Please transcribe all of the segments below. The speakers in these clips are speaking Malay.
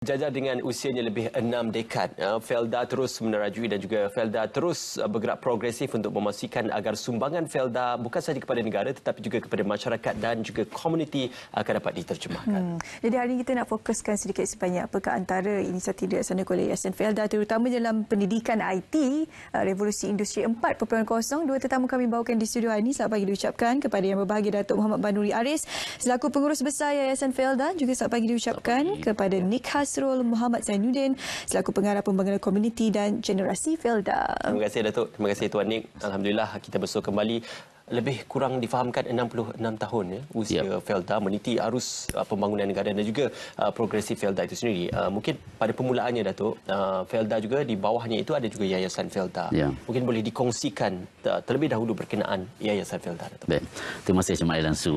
Jajar dengan usianya lebih 6 dekad, Felda terus menerajui dan juga Felda terus bergerak progresif untuk memastikan agar sumbangan Felda bukan sahaja kepada negara tetapi juga kepada masyarakat dan juga komuniti akan dapat diterjemahkan. Jadi hari ini kita nak fokuskan sedikit sebanyak apakah antara inisiatif dilaksanakan oleh Yayasan Felda terutama dalam pendidikan IT Revolusi Industri 4.0. Dua tetamu kami bawakan di studio hari ini. Selamat pagi diucapkan kepada Yang Berbahagia Datuk Muhammad Banuri Aris selaku Pengurus Besar Yayasan Felda. Juga selamat pagi diucapkan kepada Nik Hasrul Muhammad Zainuddin selaku Pengarah Pembangunan Komuniti dan Generasi Felda. Terima kasih Datuk, terima kasih Tuan Nik. Alhamdulillah kita bersua kembali. Lebih kurang difahamkan 66 tahun usia Felda meniti arus pembangunan negara dan juga progresif Felda itu sendiri. Mungkin pada permulaannya Datuk, Felda juga di bawahnya itu ada juga Yayasan Felda. Mungkin boleh dikongsikan terlebih dahulu berkenaan Yayasan Felda Datuk. Baik. Terima kasih Cik Lan Su.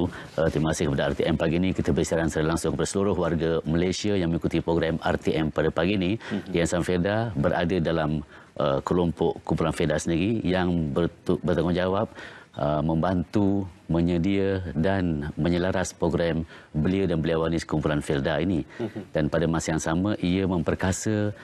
Terima kasih kepada RTM pagi ini. Kita bersiaran secara langsung kepada seluruh warga Malaysia yang mengikuti program RTM pada pagi ini. Yayasan Felda berada dalam kelompok kumpulan Felda sendiri yang bertanggungjawab membantu, menyedia dan menyelaras program belia dan beliawanis kumpulan Felda ini. Dan pada masa yang sama ia memperkasa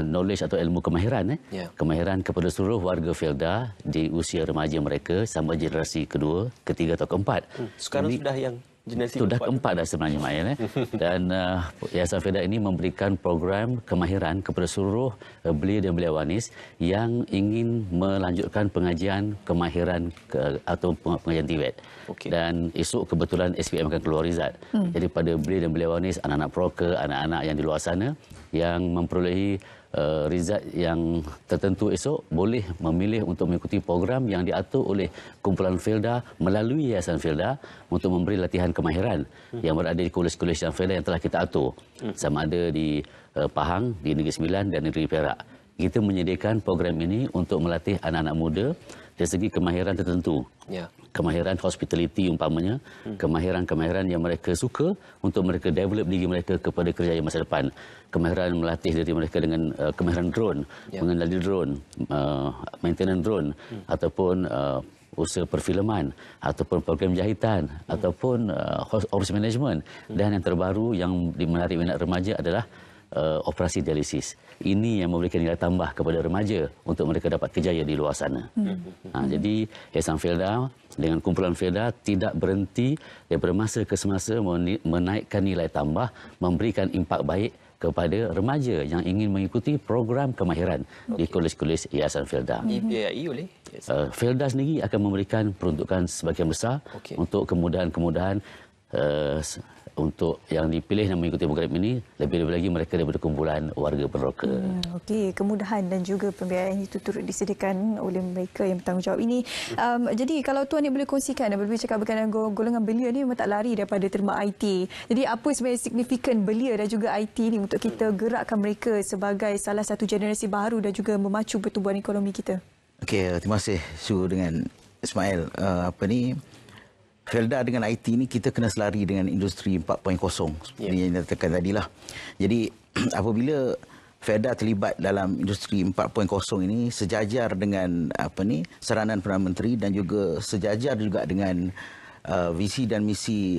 knowledge atau ilmu kemahiran kemahiran kepada seluruh warga Felda di usia remaja mereka sama generasi kedua, ketiga atau keempat. Sekarang ini, sudah yang generasi sudah keempat dah sebenarnya Mail. Dan Yayasan Felda ini memberikan program kemahiran kepada seluruh belia dan beliawanis yang ingin melanjutkan pengajian kemahiran atau pengajian TVET. Dan esok kebetulan SPM akan keluar result. Jadi pada belia dan beliawanis, anak-anak proker, anak-anak yang di luar sana yang memperolehi result yang tertentu esok boleh memilih untuk mengikuti program yang diatur oleh kumpulan Felda melalui Yayasan Felda untuk memberi latihan kemahiran yang berada di kolej-kolej yang Felda yang telah kita atur. Sama ada di Pahang, di Negeri Sembilan dan Negeri Perak. Kita menyediakan program ini untuk melatih anak-anak muda dari segi kemahiran tertentu. Kemahiran hospitality umpamanya, kemahiran-kemahiran yang mereka suka untuk mereka develop diri mereka kepada kerjaya masa depan. Kemahiran melatih diri mereka dengan kemahiran drone, mengendali drone, maintenance drone, ataupun usaha perfilman, ataupun program jahitan, ataupun office management. Dan yang terbaru yang menarik minat remaja adalah operasi dialisis. Ini yang memberikan nilai tambah kepada remaja untuk mereka dapat kerjaya di luar sana. Jadi Yayasan Felda dengan kumpulan Felda tidak berhenti daripada masa ke semasa menaikkan nilai tambah, memberikan impak baik kepada remaja yang ingin mengikuti program kemahiran di kolej-kolej Yayasan Felda. Dibiayai oleh Felda sendiri akan memberikan peruntukan sebagian besar untuk kemudahan-kemudahan untuk yang dipilih dan mengikuti program ini, lebih-lebih lagi mereka daripada kumpulan warga peneroka. Okey, kemudahan dan juga pembiayaan itu turut disediakan oleh mereka yang bertanggungjawab ini. Jadi kalau Tuan ni boleh kongsikan, lebih cakap berkenaan golongan belia ni memang tak lari daripada terma IT. Jadi apa sebenarnya signifikan belia dan juga IT ni untuk kita gerakkan mereka sebagai salah satu generasi baru dan juga memacu pertumbuhan ekonomi kita? Okey, terima kasih Su dengan Ismail. Felda dengan IT ni kita kena selari dengan industri 4.0 seperti yang dikatakan tadilah. Jadi apabila Felda terlibat dalam industri 4.0 ini sejajar dengan saranan Perdana Menteri dan juga sejajar juga dengan visi dan misi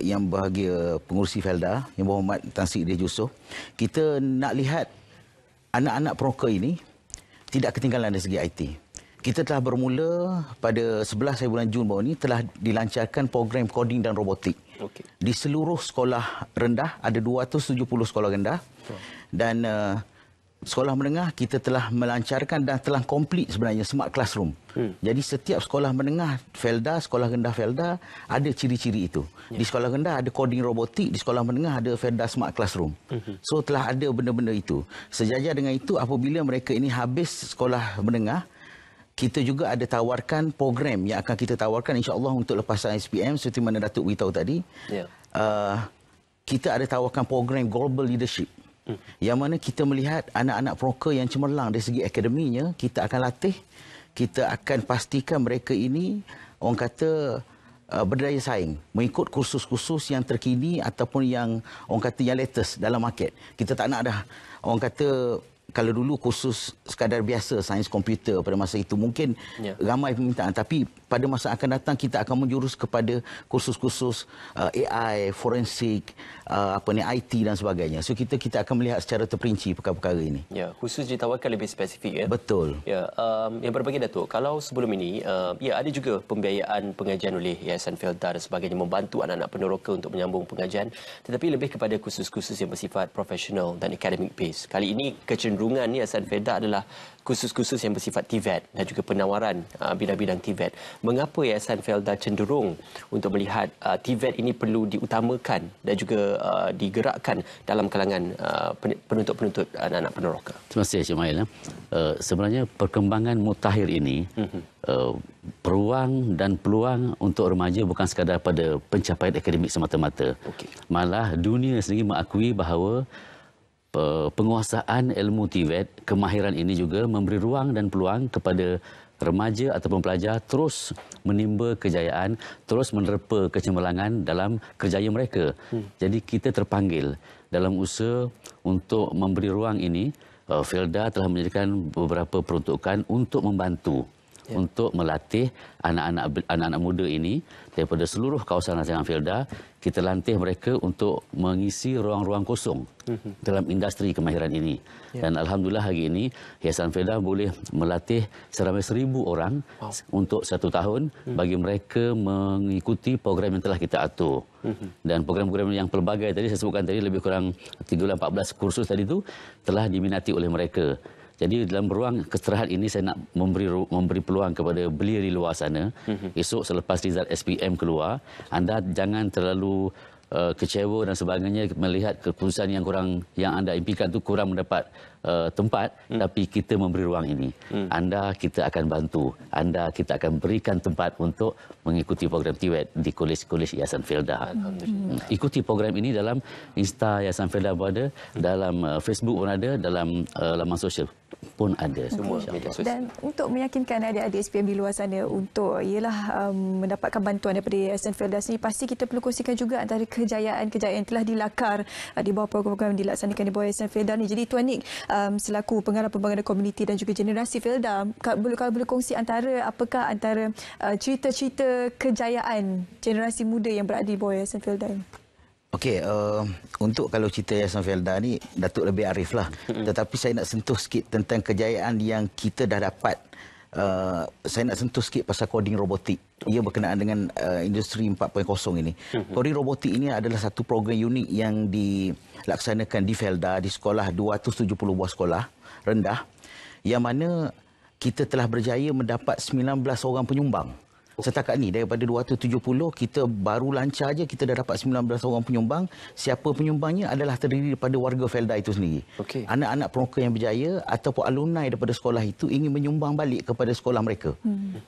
yang bahagia pengurusi Felda yang berhormat Tan Sri Dr. Yusof, kita nak lihat anak-anak proker ini tidak ketinggalan dari segi IT. Kita telah bermula pada 11 bulan Jun baru ini telah dilancarkan program coding dan robotik. Di seluruh sekolah rendah, ada 270 sekolah rendah. Dan sekolah menengah kita telah melancarkan dan telah komplit sebenarnya smart classroom. Jadi setiap sekolah menengah Felda, sekolah rendah Felda ada ciri-ciri itu. Di sekolah rendah ada coding robotik, di sekolah menengah ada Felda smart classroom. So telah ada benda-benda itu. Sejajar dengan itu apabila mereka ini habis sekolah menengah, kita juga ada tawarkan program yang akan kita tawarkan insya-Allah untuk lepasan SPM seperti mana Datuk beritahu tadi. Kita ada tawarkan program Global Leadership. Yang mana kita melihat anak-anak proker yang cemerlang dari segi akademinya, kita akan latih, kita akan pastikan mereka ini orang kata berdaya saing mengikut kursus-kursus yang terkini ataupun yang orang kata yang latest dalam market. Kita tak nak dah orang kata kalau dulu kursus sekadar biasa sains komputer pada masa itu mungkin ramai permintaan, tapi pada masa akan datang kita akan menjurus kepada kursus-kursus AI, forensik, IT dan sebagainya. So kita akan melihat secara terperinci perkara-perkara ini. Ya, khusus ditawarkan lebih spesifik ya. Betul. Ya, yang berbagi Datuk, kalau sebelum ini ya ada juga pembiayaan pengajian oleh Yayasan Felda dan sebagainya membantu anak-anak peneroka untuk menyambung pengajian, tetapi lebih kepada kursus-kursus yang bersifat profesional dan academic base. Kali ini kecenderungan Yayasan Felda adalah kursus-kursus yang bersifat TVET dan juga penawaran bidang-bidang TVET. Mengapa Yayasan Felda cenderung untuk melihat TVET ini perlu diutamakan dan juga digerakkan dalam kalangan penuntut-penuntut anak-anak peneroka? Terima kasih Cik Mail. Sebenarnya perkembangan mutakhir ini peruang dan peluang untuk remaja bukan sekadar pada pencapaian akademik semata-mata. Malah dunia sendiri mengakui bahawa penguasaan ilmu TVET, kemahiran ini juga memberi ruang dan peluang kepada remaja ataupun pelajar terus menimba kejayaan, terus menerpa kecemerlangan dalam kerjaya mereka. Jadi kita terpanggil dalam usaha untuk memberi ruang ini. Felda telah menyediakan beberapa peruntukan untuk membantu, untuk melatih anak-anak muda ini daripada seluruh kawasan rancangan Felda. Kita latih mereka untuk mengisi ruang-ruang kosong dalam industri kemahiran ini. Dan alhamdulillah hari ini Yayasan Felda boleh melatih seramai 1,000 orang untuk 1 tahun bagi mereka mengikuti program yang telah kita atur. Dan program-program yang pelbagai tadi saya sebutkan tadi lebih kurang 13-14 kursus tadi itu telah diminati oleh mereka. Jadi dalam ruang kesterahat ini saya nak memberi peluang kepada belia di luar sana. Esok selepas result SPM keluar, anda jangan terlalu kecewa dan sebagainya melihat keputusan yang anda impikan itu kurang mendapat tempat, tapi kita memberi ruang ini. Anda kita akan bantu, anda kita akan berikan tempat untuk mengikuti program TVET di kolej-kolej Yayasan Felda. Ikuti program ini dalam Insta Yayasan Felda pun ada, dalam Facebook pun ada, dalam laman sosial pun ada. Semua media sosial. Dan untuk meyakinkan adik-adik SPM di luar sana untuk mendapatkan bantuan daripada Yayasan Felda sendiri, pasti kita perlu kongsikan juga antara kejayaan-kejayaan yang telah dilakar di bawah program-program yang dilaksanakan di bawah Yayasan Felda ni. Jadi Tuan Nik selaku pengarah pembangunan komuniti dan juga generasi Felda, kalau boleh kongsi apakah antara cerita-cerita kejayaan generasi muda yang berada di bawah Yayasan Felda ini? Okey, untuk kalau cerita Yayasan Felda ni Datuk lebih arif lah. Tetapi saya nak sentuh sikit tentang kejayaan yang kita dah dapat. Saya nak sentuh sikit pasal coding robotik. Ia berkenaan dengan industri 4.0 ini. Coding robotik ini adalah satu program unik yang dilaksanakan di Felda, di sekolah 270 buah sekolah rendah, yang mana kita telah berjaya mendapat 19 orang penyumbang. Setakat ni daripada 270 kita baru lancar je kita dah dapat 19 orang penyumbang. Siapa penyumbangnya adalah terdiri daripada warga Felda itu sendiri. Anak-anak peneroka yang berjaya ataupun alumni daripada sekolah itu ingin menyumbang balik kepada sekolah mereka.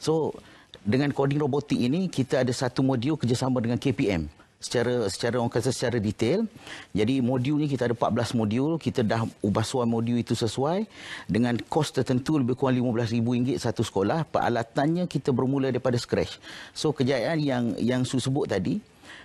So dengan coding robotik ini kita ada satu modul kerjasama dengan KPM. Secara orang kata secara detail. Jadi modul ni kita ada 14 modul, kita dah ubah suai modul itu sesuai dengan kos tertentu lebih kurang RM15,000 satu sekolah. Peralatannya kita bermula daripada scratch. So kejayaan yang Su sebut tadi,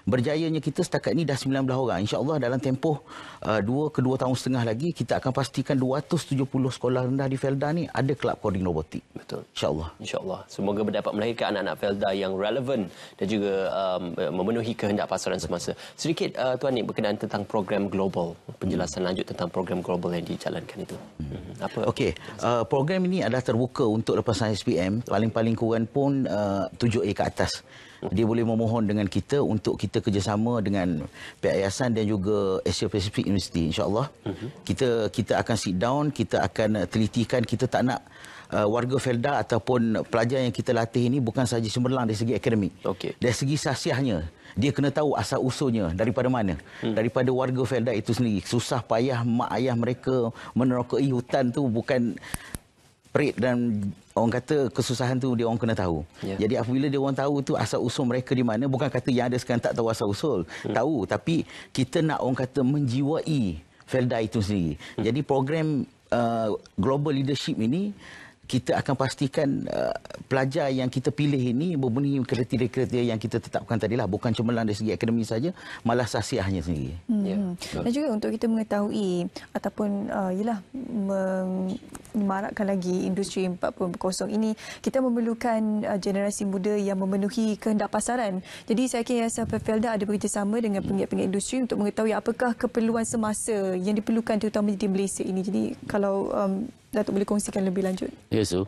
berjayanya kita setakat ni dah 19 orang. InsyaAllah dalam tempoh 2 ke 2 tahun setengah lagi kita akan pastikan 270 sekolah rendah di Felda ni ada kelab coding robotik. Betul. InsyaAllah. InsyaAllah. Semoga dapat melahirkan anak-anak Felda yang relevan dan juga memenuhi kehendak pasaran semasa. Sedikit Tuan Nik berkenaan tentang program global. Penjelasan lanjut tentang program global yang dijalankan itu. Apa? Okey. Program ini adalah terbuka untuk lepasan SPM. Paling-paling kurang pun 7A ke atas. Dia boleh memohon dengan kita untuk kita kerjasama dengan pihak yayasan dan juga Asia Pacific University, insya-Allah. Kita akan sit down, kita akan telitikan, kita tak nak warga Felda ataupun pelajar yang kita latih ini bukan sahaja cemerlang dari segi akademik. Dari segi sasiahnya, dia kena tahu asal usulnya daripada mana. Daripada warga Felda itu sendiri. Susah payah mak ayah mereka menerokai hutan tu bukan perit, dan orang kata kesusahan tu dia orang kena tahu. Jadi apabila dia orang tahu tu asal usul mereka di mana, bukan kata yang ada sekarang tak tahu asal usul. Tahu, tapi kita nak orang kata menjiwai Felda itu sendiri. Jadi program Global Leadership ini kita akan pastikan pelajar yang kita pilih ini memenuhi kriteria yang kita tetapkan tadilah, bukan cuma dari segi akademik saja, malah sasiahnya sendiri. Dan juga untuk kita mengetahui ataupun memarakkan lagi industri 4.0 ini, kita memerlukan generasi muda yang memenuhi kehendak pasaran. Jadi saya kira Yayasan Felda ada bekerjasama dengan penggiat-penggiat industri untuk mengetahui apakah keperluan semasa yang diperlukan terutama di Malaysia ini. Jadi kalau Datuk boleh kongsikan lebih lanjut. Ya, so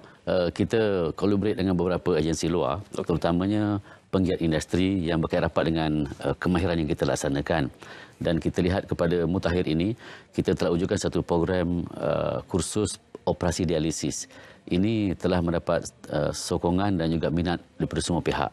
kita collaborate dengan beberapa agensi luar, terutamanya penggiat industri yang berkait rapat dengan kemahiran yang kita laksanakan. Dan kita lihat kepada mutakhir ini, kita telah wujudkan satu program kursus operasi dialisis. Ini telah mendapat sokongan dan juga minat daripada semua pihak.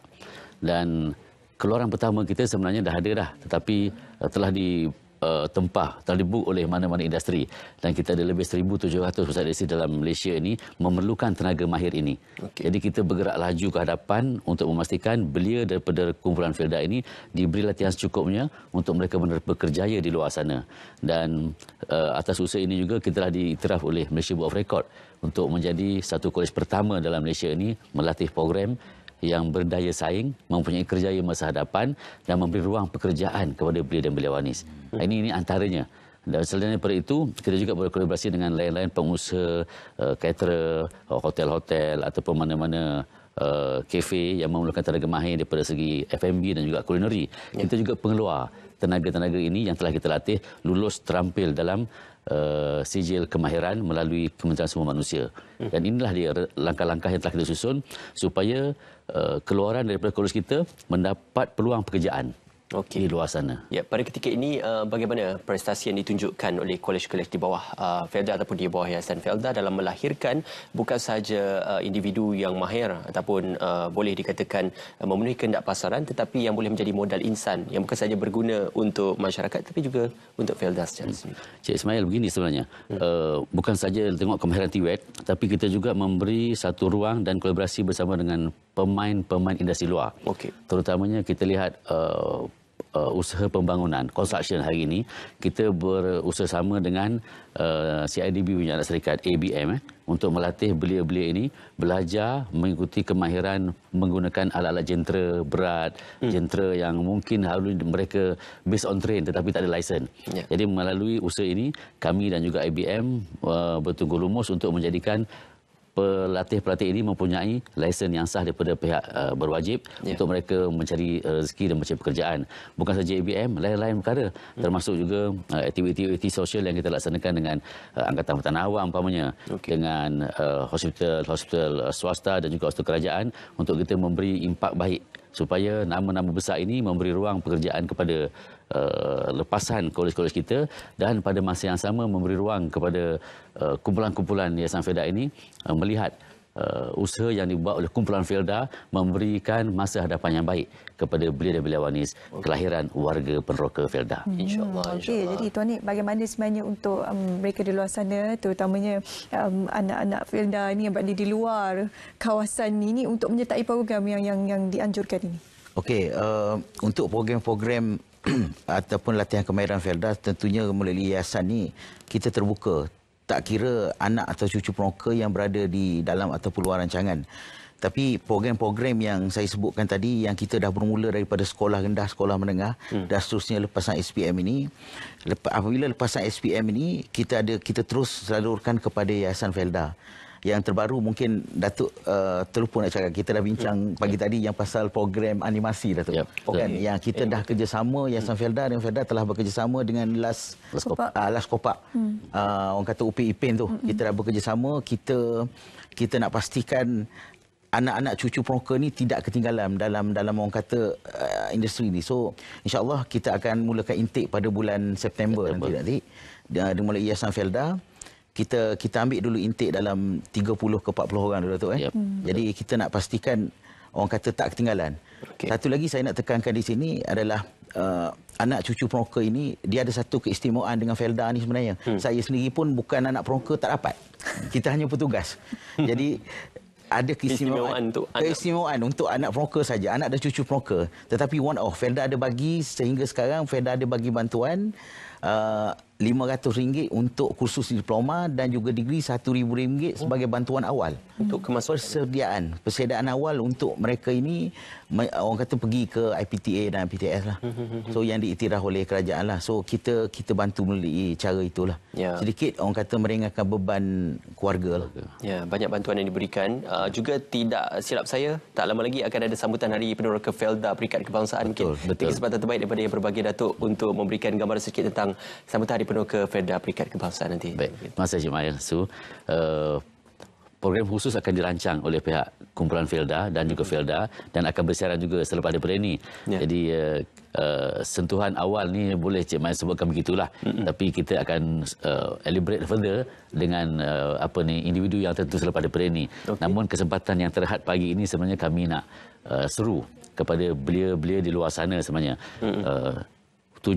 Dan keluaran pertama kita sebenarnya dah ada dah, tetapi telah ditempah, telah dibook oleh mana-mana industri, dan kita ada lebih 1,700 pusat dialisis dalam Malaysia ini memerlukan tenaga mahir ini. Jadi kita bergerak laju ke hadapan untuk memastikan belia daripada kumpulan Felda ini diberi latihan secukupnya untuk mereka bekerjaya di luar sana. Dan atas usaha ini juga kita telah diiktiraf oleh Malaysia Book of Record untuk menjadi satu kolej pertama dalam Malaysia ini melatih program yang berdaya saing, mempunyai kerjaya masa hadapan dan memberi ruang pekerjaan kepada belia dan beliawanis. Ini antaranya. Dan selain daripada itu, kita juga berkolaborasi dengan lain-lain pengusaha, caterer, hotel-hotel ataupun mana-mana kafe yang memerlukan tenaga mahir daripada segi F&B dan juga kulineri. Kita juga pengeluar tenaga-tenaga ini yang telah kita latih lulus terampil dalam sijil kemahiran melalui Kementerian Sumber Manusia. Dan inilah dia langkah-langkah yang telah kita susun supaya keluaran daripada kolej kita mendapat peluang pekerjaan di luar sana. Ya, pada ketika ini bagaimana prestasi yang ditunjukkan oleh kolej-kolej di bawah Felda ataupun di bawah Yayasan Felda dalam melahirkan bukan sahaja individu yang mahir ataupun boleh dikatakan memenuhi kehendak pasaran, tetapi yang boleh menjadi modal insan yang bukan sahaja berguna untuk masyarakat tapi juga untuk Felda secara sendiri. Cik Ismail, begini sebenarnya. Bukan saja tengok kemahiran TVET, tapi kita juga memberi satu ruang dan kolaborasi bersama dengan pemain-pemain industri luar. Terutamanya kita lihat usaha pembangunan, construction hari ini, kita berusaha sama dengan CIDB punya anak syarikat ABM untuk melatih belia-belia ini belajar mengikuti kemahiran menggunakan alat-alat jentera berat, jentera yang mungkin harus mereka based on train tetapi tak ada lesen. Jadi melalui usaha ini, kami dan juga ABM bertunggu lumus untuk menjadikan pelatih-pelatih ini mempunyai lesen yang sah daripada pihak berwajib untuk mereka mencari rezeki dan mencari pekerjaan. Bukan saja ABM, lain-lain perkara, termasuk juga aktiviti-aktiviti sosial yang kita laksanakan dengan Angkatan Pertahanan Awam umpamanya, dengan hospital swasta dan juga hospital kerajaan untuk kita memberi impak baik supaya nama-nama besar ini memberi ruang pekerjaan kepada lepasan kolej-kolej kita dan pada masa yang sama memberi ruang kepada kumpulan-kumpulan Yayasan Felda ini melihat usaha yang dibuat oleh kumpulan Felda memberikan masa hadapan yang baik kepada belia dan beliawanis kelahiran warga peneroka Felda. InsyaAllah. Jadi Tuan Nik, bagaimana sebenarnya untuk mereka di luar sana, terutamanya anak-anak Felda ini yang berada di luar kawasan ini untuk menyertai program yang dianjurkan ini? Untuk program-program ataupun latihan kemahiran Felda, tentunya melalui yayasan ni kita terbuka, tak kira anak atau cucu peneroka yang berada di dalam ataupun luar rancangan. Tapi program-program yang saya sebutkan tadi yang kita dah bermula daripada sekolah rendah, sekolah menengah dan seterusnya lepasan SPM ini, apabila lepasan SPM ini kita terus salurkan kepada Yayasan Felda. Yang terbaru mungkin Datuk terlupa nak cakap, kita dah bincang pagi tadi yang pasal program animasi, Datuk. Yang kita dah kerjasama, Yayasan Felda dan Felda telah bekerjasama dengan Las Kopak. Orang kata UPI IPIN tu. Kita dah bekerjasama, kita nak pastikan anak-anak cucu peneroka ni tidak ketinggalan dalam orang kata industri ni. So insya-Allah kita akan mulakan intake pada bulan September nanti. Dimulai Yayasan Felda. Kita ambil dulu intake dalam 30 ke 40 orang dulu tu. Jadi kita nak pastikan orang kata tak ketinggalan. Satu lagi saya nak tekankan di sini adalah anak cucu peneroka ini dia ada satu keistimewaan dengan Felda ni sebenarnya. Saya sendiri pun bukan anak peneroka, tak dapat. Kita hanya petugas. Jadi ada keistimewaan untuk anak peneroka saja, anak dan cucu peneroka. Tetapi one off Felda ada bagi, sehingga sekarang Felda ada bagi bantuan RM500 untuk kursus diploma dan juga degree RM1,000 sebagai bantuan awal. Untuk persediaan awal untuk mereka ini, orang kata pergi ke IPTA dan IPTS lah. So yang diiktiraf oleh kerajaan lah. So kita bantu melalui cara itulah. Ya. Sedikit orang kata meringankan beban keluarga lah. Ya, banyak bantuan yang diberikan. Juga tidak silap saya, tak lama lagi akan ada sambutan Hari Peneroka Felda Peringkat Kebangsaan. Betul. Kesempatan terbaik daripada Yang Berbahagia Datuk untuk memberikan gambaran sedikit tentang sambutan Hari Peneroka Felda Peringkat Kebangsaan nanti. Baik, terima kasih Cik Mahir. Program khusus akan dirancang oleh pihak kumpulan Felda dan juga Felda dan akan bersiaran juga selepas daripada ini. Ya. Jadi sentuhan awal ni boleh Cik Mahir sebutkan begitulah. Tapi kita akan elaborate further dengan individu yang tentu selepas daripada ini. Namun kesempatan yang terhad pagi ini sebenarnya kami nak seru kepada belia-belia di luar sana sebenarnya. 7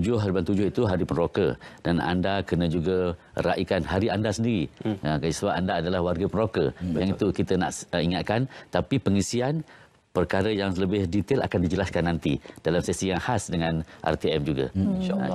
itu Hari Peneroka dan anda kena juga raikan hari anda sendiri. Sebab anda adalah warga Peneroka. Yang itu kita nak ingatkan, tapi pengisian perkara yang lebih detail akan dijelaskan nanti dalam sesi yang khas dengan RTM juga.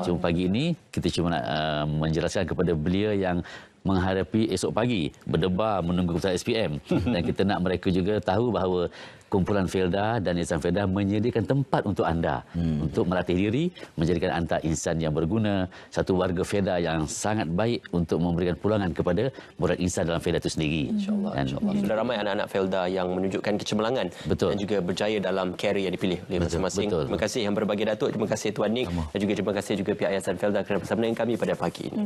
Cuma pagi ini kita cuma nak menjelaskan kepada belia yang menghadapi esok pagi berdebar menunggu keputusan SPM dan kita nak mereka juga tahu bahawa kumpulan Felda dan Yayasan Felda menyediakan tempat untuk anda untuk melatih diri, menjadikan anda insan yang berguna, satu warga Felda yang sangat baik untuk memberikan pulangan kepada murad insan dalam Felda itu sendiri. InsyaAllah. Sudah ramai anak-anak Felda yang menunjukkan kecemerlangan dan juga berjaya dalam career yang dipilih oleh masing-masing. Terima kasih Yang Berbahagia Datuk, terima kasih Tuan Nik dan juga terima kasih juga pihak Yayasan Felda kerana bersama dengan kami pada pagi ini.